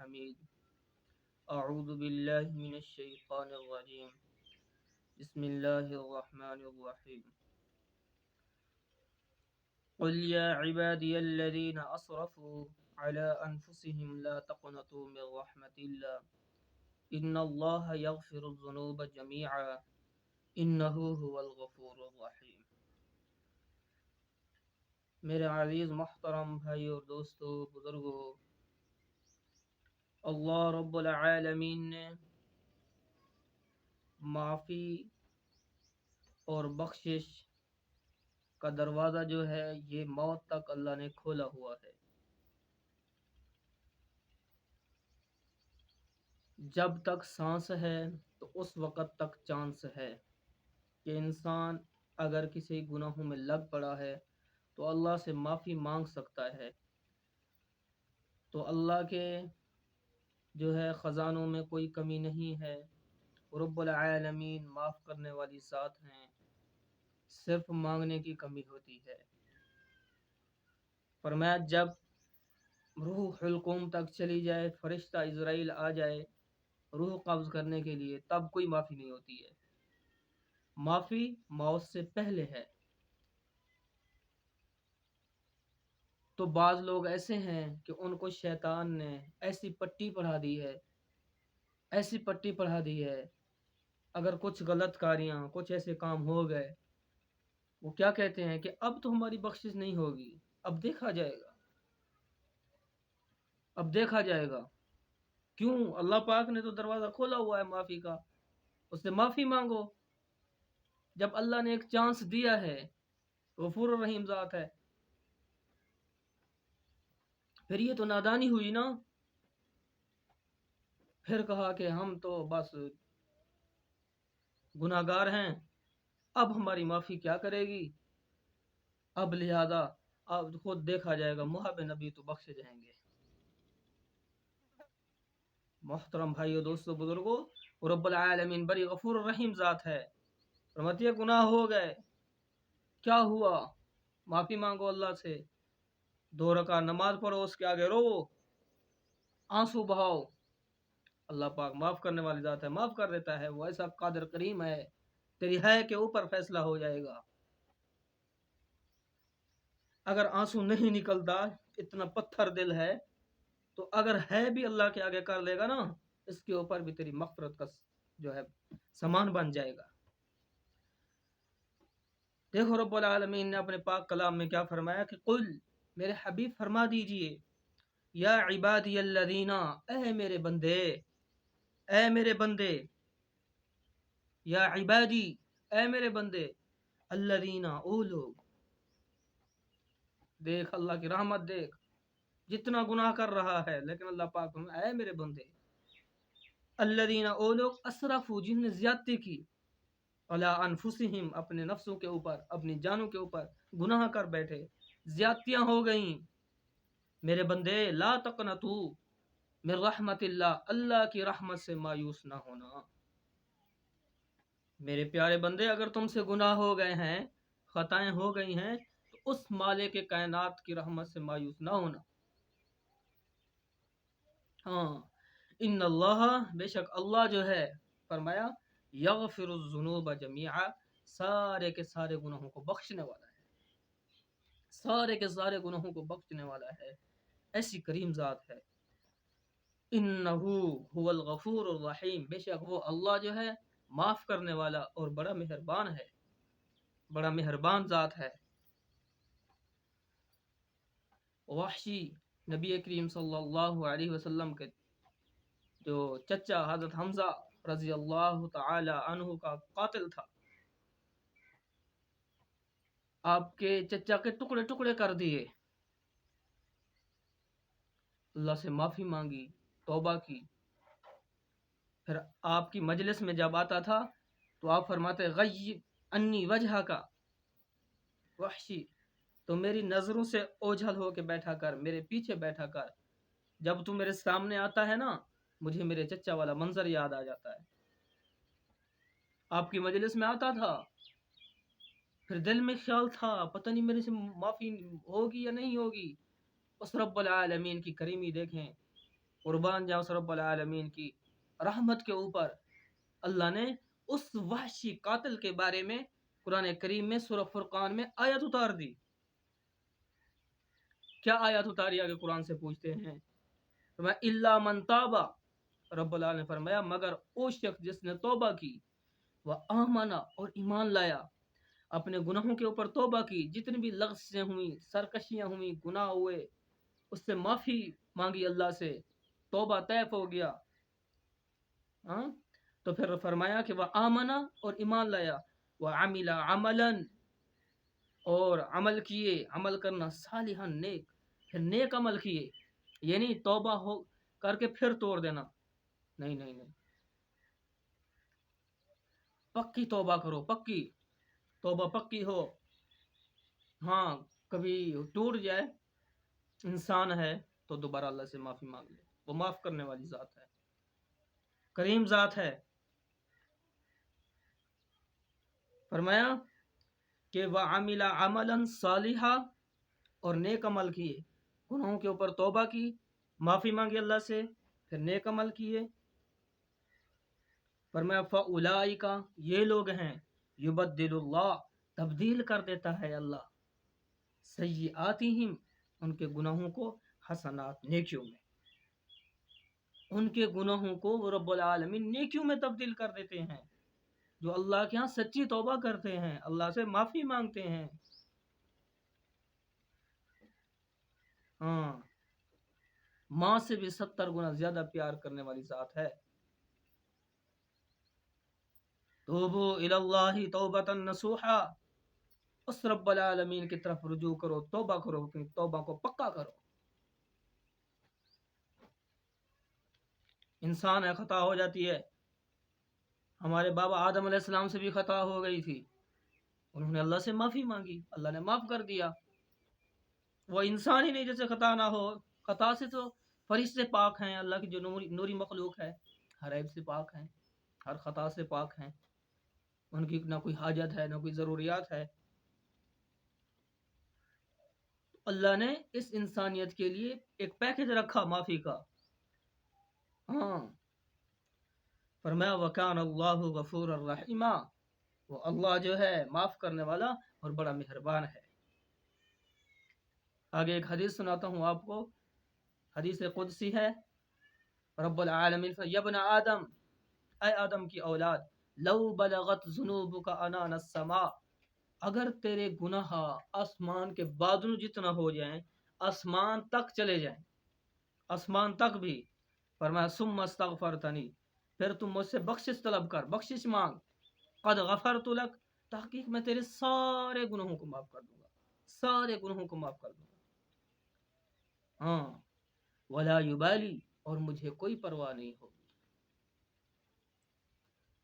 حميد. أعوذ بالله من الشيطان الرجيم. بسم الله الرحمن الرحيم. قل يا عبادي الذين أسرفوا على أنفسهم لا تقنطوا من رحمة الله إن الله يغفر الذنوب جميعا إنه هو الغفور الرحيم. میرے عزیز محترم بھائی اور دوستو بزرگو، اللہ رب العالمین نے معافی اور بخشش کا دروازہ جو ہے یہ موت تک اللہ نے کھولا ہوا ہے. جب تک سانس ہے تو اس وقت تک چانس ہے کہ انسان اگر کسی گناہوں میں لگ پڑا ہے تو اللہ سے معافی مانگ سکتا ہے. تو اللہ کے جو ہے خزانوں میں کوئی کمی نہیں ہے. رب العالمین معاف کرنے والی ذات ہیں، صرف مانگنے کی کمی ہوتی ہے. فرمایا جب روح حلقوم تک چلی جائے، فرشتہ اسرائیل آ جائے روح قبض کرنے کے لیے، تب کوئی معافی نہیں ہوتی ہے. معافی موت سے پہلے ہے. تو بعض لوگ ایسے ہیں کہ ان کو شیطان نے ایسی پٹی پڑھا دی ہے اگر کچھ غلط کاریاں، کچھ ایسے کام ہو گئے، وہ کیا کہتے ہیں کہ اب تو ہماری بخشش نہیں ہوگی، اب دیکھا جائے گا. کیوں؟ اللہ پاک نے تو دروازہ کھولا ہوا ہے معافی کا، اس سے معافی مانگو. جب اللہ نے ایک چانس دیا ہے، غفور الرحیم ذات ہے، پھر یہ تو نادانی ہوئی نا. پھر کہا کہ ہم تو بس گناہگار ہیں، اب ہماری معافی کیا کرے گی، اب لہذا اب خود دیکھا جائے گا، محب نبی تو بخشے جائیں گے. محترم بھائیو دوستو بزرگو، رب العالمین بڑی غفور الرحیم ذات ہے. فرماتی ہے گناہ ہو گئے، کیا ہوا؟ معافی مانگو اللہ سے. 2 رکعت نماز پڑھو، اس کے آگے رو، آنسو بہاؤ. اللہ پاک معاف کرنے والی ذات ہے، معاف کر دیتا ہے. وہ ایسا قادر کریم ہے، تیری ہے کے اوپر فیصلہ ہو جائے گا. اگر آنسو نہیں نکلتا، اتنا پتھر دل ہے، تو اگر ہے بھی اللہ کے آگے کر لے گا نا، اس کے اوپر بھی تیری مغفرت کا جو ہے سامان بن جائے گا. دیکھو رب العالمین نے اپنے پاک کلام میں کیا فرمایا کہ قل، میرے حبیب فرما دیجئے، یا عبادی الذین، اے میرے بندے، یا عبادی، اے میرے بندے، الذین، او لوگ. دیکھ اللہ کی رحمت، دیکھ جتنا گناہ کر رہا ہے لیکن اللہ پاک اے میرے بندے، الذین، او لوگ، اسرفوا، جن نے زیادتی کی، علی انفسہم، اپنے نفسوں کے اوپر، اپنی جانوں کے اوپر گناہ کر بیٹھے، زیادتیاں ہو گئیں. میرے بندے، لا تقنطوا من رحمت اللہ، اللہ کی رحمت سے مایوس نہ ہونا. میرے پیارے بندے، اگر تم سے گناہ ہو گئے ہیں، خطائیں ہو گئی ہیں، تو اس مالک کے کائنات کی رحمت سے مایوس نہ ہونا. ہاں، ان اللہ، بے شک اللہ جو ہے، فرمایا یغفر الذنوب جميعا، سارے کے سارے گناہوں کو بخشنے والا ہے، سارے کے سارے گناہوں کو بخشنے والا ہے. ایسی کریم ذات ہے. انہ هو الغفور الرحیم، بے شک وہ اللہ جو ہے معاف کرنے والا اور بڑا مہربان ہے، بڑا مہربان ذات ہے. وحشی، نبی کریم صلی اللہ علیہ وسلم کے جو چچا حضرت حمزہ رضی اللہ تعالی عنہ کا قاتل تھا، آپ کے چچا کے ٹکڑے ٹکڑے کر دیے. اللہ سے معافی مانگی، توبہ کی. پھر آپ کی مجلس میں جب آتا تھا تو آپ فرماتے غیب انی وجہ کا وحشی، تو میری نظروں سے اوجھل ہو کے بیٹھا کر، میرے پیچھے بیٹھا کر. جب تو میرے سامنے آتا ہے نا، مجھے میرے چچا والا منظر یاد آ جاتا ہے. آپ کی مجلس میں آتا تھا، پھر دل میں خیال تھا پتہ نہیں میرے سے معافی ہوگی یا نہیں ہوگی. اس رب العالمین کی کریمی دیکھیں، قربان جاؤ رب العالمین کی رحمت کے اوپر، اللہ نے اس وحشی قاتل کے بارے میں قرآن کریم میں سورہ فرقان میں آیت اتار دی. کیا آیت اتاری؟ آگے قرآن سے پوچھتے ہیں الا من تابا، رب العالمین نے فرمایا مگر وہ شخص جس نے توبہ کی، وہ آمنا اور ایمان لایا، اپنے گناہوں کے اوپر توبہ کی، جتنی بھی لغزیں ہوئیں، سرکشیاں ہوئیں، گناہ ہوئے، اس سے معافی مانگی اللہ سے، توبہ طیب ہو گیا. ہاں تو پھر فرمایا کہ وہ آمنا اور ایمان لایا، وہ عمل عملا اور عمل کیے، عمل کرنا صالحا نیک، پھر نیک عمل کیے، یعنی توبہ ہو کر کے پھر توڑ دینا، نہیں نہیں نہیں، پکی توبہ کرو، پکی توبہ پکی ہو. ہاں کبھی ٹوٹ جائے، انسان ہے تو دوبارہ اللہ سے معافی مانگ لے، وہ معاف کرنے والی ذات ہے، کریم ذات ہے. فرمایا کہ وَعَمِلَ عَمَلًا صَالِحًا اور نیک عمل کیے، گناہوں کے اوپر توبہ کی، معافی مانگی اللہ سے، پھر نیک عمل کیے. فرمایا فَأُولَئِكَ یہ لوگ ہیں يُبَدِّلُ اللہ تبدیل کر دیتا ہے اللہ سیئاتہم ان کے گناہوں کو حسنات نیکیوں میں، ان کے گناہوں کو وہ رب العالمین نیکیوں میں تبدیل کر دیتے ہیں. جو اللہ کے ہاں سچی توبہ کرتے ہیں، اللہ سے معافی مانگتے ہیں. ہاں ماں سے بھی 70 گنا زیادہ پیار کرنے والی ذات ہے. توبو الی اللہ توبۃ نصوحا، اس رب العالمین کی طرف رجوع کرو، توبہ کرو، اپنی توبہ کو پکا کرو. انسان ہے، خطا ہو جاتی ہے. ہمارے بابا آدم علیہ السلام سے بھی خطا ہو گئی تھی، انہوں نے اللہ سے معافی مانگی، اللہ نے معاف کر دیا. وہ انسان ہی نہیں جیسے خطا نہ ہو. خطا سے تو فرشتے پاک ہیں، اللہ کی جو نوری مخلوق ہے ہر عیب سے پاک ہیں، ہر خطا سے پاک ہیں، ان کی نہ کوئی حاجت ہے نہ کوئی ضروریات ہے. اللہ نے اس انسانیت کے لیے ایک پیکج رکھا معافی کا. ہاں فرمایا وکان اللہ غفور الرحیم، وہ اللہ جو ہے معاف کرنے والا اور بڑا مہربان ہے. آگے ایک حدیث سناتا ہوں آپ کو، حدیث قدسی ہے. رب العالمین یا ابن آدم، اے آدم کی اولاد، لو بلغت ذنوبک عنان السماء، اگر تیرے گناہ آسمان کے بادلوں جتنا ہو جائیں، آسمان تک چلے جائیں، آسمان تک بھی، فرمایا ثم استغفرتنی، پھر تم مجھ سے بخشش طلب کر، بخشش مانگ، قد غفرت لک، تحقیق میں تیرے سارے گناہوں کو معاف کر دوں گا، سارے گناہوں کو معاف کر دوں گا. ہاں ولا یبالی، اور مجھے کوئی پرواہ نہیں ہوگی.